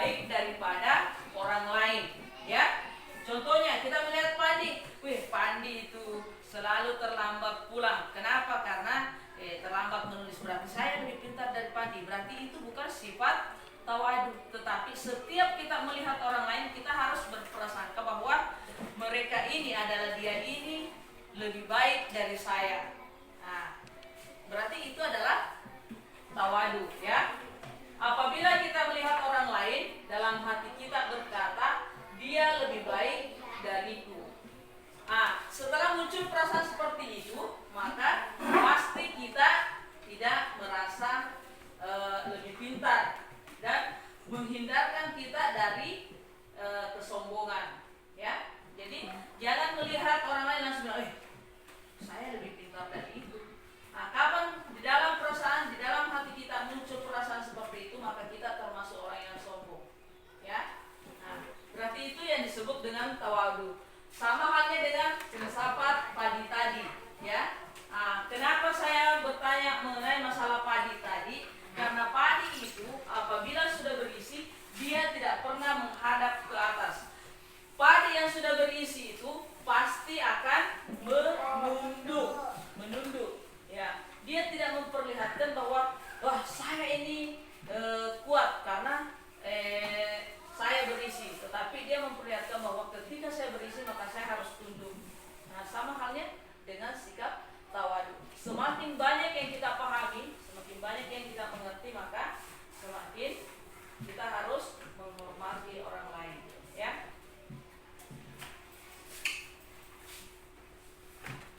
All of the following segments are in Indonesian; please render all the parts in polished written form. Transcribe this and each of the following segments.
baik daripada orang lain, ya. Contohnya kita melihat Pandi, Pandi itu selalu terlambat pulang. Kenapa? Karena terlambat menulis, berarti saya lebih pintar dari Pandi. Berarti itu bukan sifat tawadu, tetapi setiap kita melihat orang lain kita harus berprasangka bahwa mereka ini adalah dia ini lebih baik dari saya. Nah, berarti itu adalah tawadu, ya. Apabila kita melihat orang lain, dalam hati kita berkata, dia lebih baik dariku. Nah, setelah muncul perasaan seperti itu, maka pasti kita tidak merasa lebih pintar dan menghindarkan kita dari kesombongan, ya. Jadi jangan melihat orang lain langsung bilang, saya lebih pintar dari itu. Nah, kapan di dalam perasaan, di dalam hati kita muncul perasaan seperti itu, maka kita termasuk orang yang sombong, ya. Nah, berarti itu yang disebut dengan tawadu. Sama halnya dengan filsafat padi tadi, ya. Nah, kenapa saya bertanya mengenai masalah padi tadi? Karena padi itu apabila sudah berisi, dia tidak pernah menghadap ke atas. Padi yang sudah berisi itu pasti akan menunduk, ya. Dia tidak memperlihatkan bahwa saya ini kuat karena saya berisi, tetapi dia memperlihatkan bahwa ketika saya berisi maka saya harus tunduk. Nah, sama halnya dengan sikap tawadu. Semakin banyak yang kita pahami, semakin banyak yang kita mengerti, maka semakin kita harus menghormati orang lain, ya.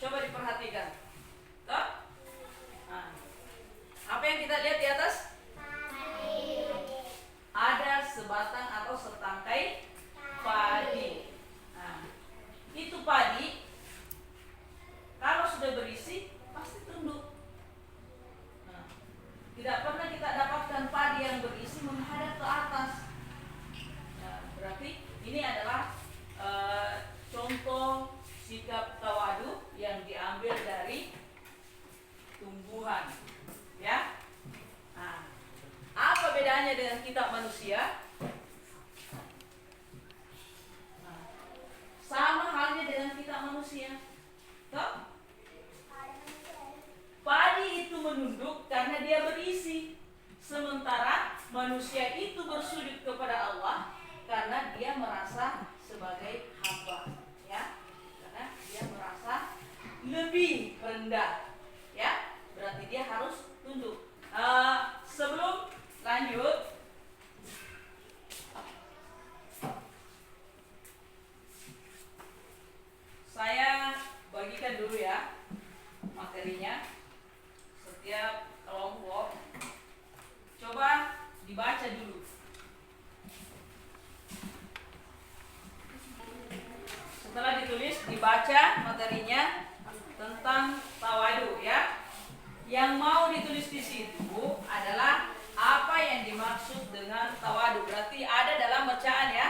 Coba diperhatikan. Toh? Nah, apa yang kita lihat di atas? Ada sebatang atau setangkai padi. Nah, itu padi kalau sudah berisi pasti tunduk. Nah, tidak pernah kita dapatkan padi yang berisi menghadap ke atas. Nah, berarti ini adalah contoh sikap tawadu yang diambil dari tumbuhan, ya. Nah, apa bedanya dengan kita manusia? Nah, sama halnya dengan kita manusia. Toh? Padi itu menunduk karena dia berisi, sementara manusia itu bersujud kepada Allah karena dia merasa sebagai hamba, ya. Karena dia merasa lebih rendah, ya. Berarti dia harus tunduk. Sebelum lanjut, saya bagikan dulu ya materinya. Setiap kelompok coba dibaca dulu. Setelah ditulis, dibaca materinya tentang tawadu, ya. Yang mau ditulis di situ adalah apa yang dimaksud dengan tawadu. Berarti ada dalam bacaan, ya.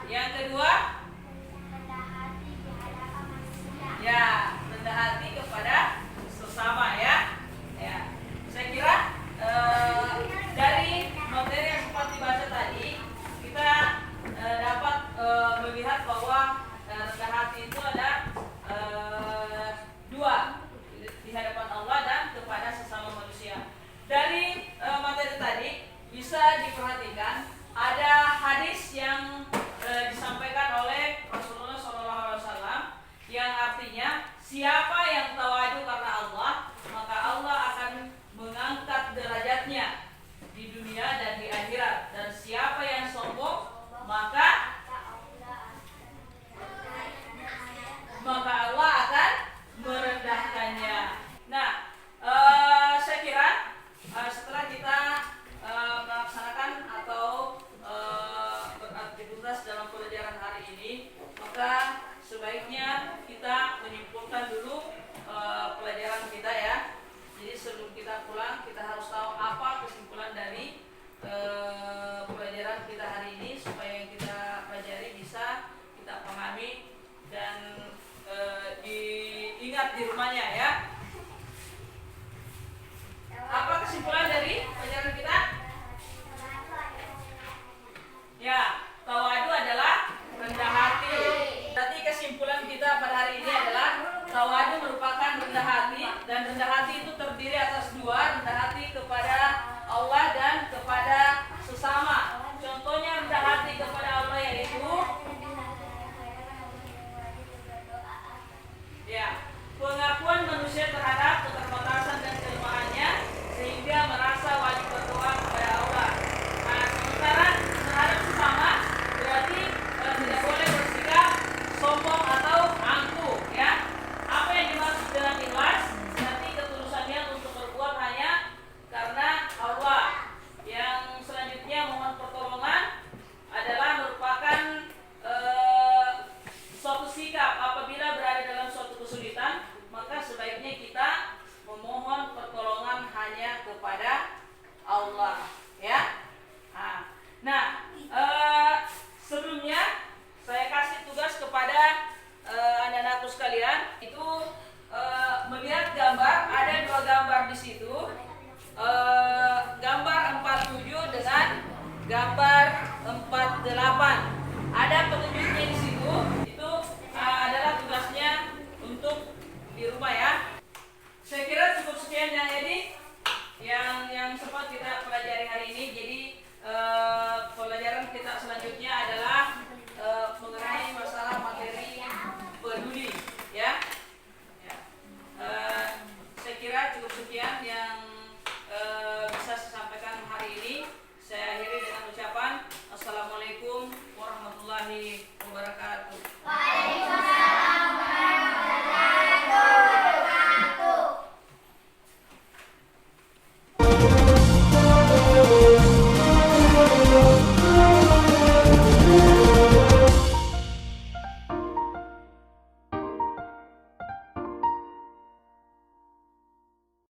Yang kedua, ya, rendah hati kepada sesama ya. Ya, saya kira dari materi yang sempat dibaca tadi kita dapat melihat bahwa rendah hati itu ada dua, di hadapan Allah dan kepada sesama manusia. Dari materi tadi bisa diperhatikan ada hadis yang disampaikan oleh Rasulullah SAW yang artinya siapa yang tawadu karena Allah, maka Allah akan mengangkat derajatnya di dunia dan di akhirat, dan siapa yang sombong maka Allah akan merendahkannya. Nah, saya kira setelah kita melaksanakan atau beraktivitas dalam pelajaran hari ini, maka sebaiknya kita menyimpulkan dulu pelajaran kita ya. Jadi sebelum kita pulang, kita harus tahu apa kesimpulan dari pelajaran kita hari ini supaya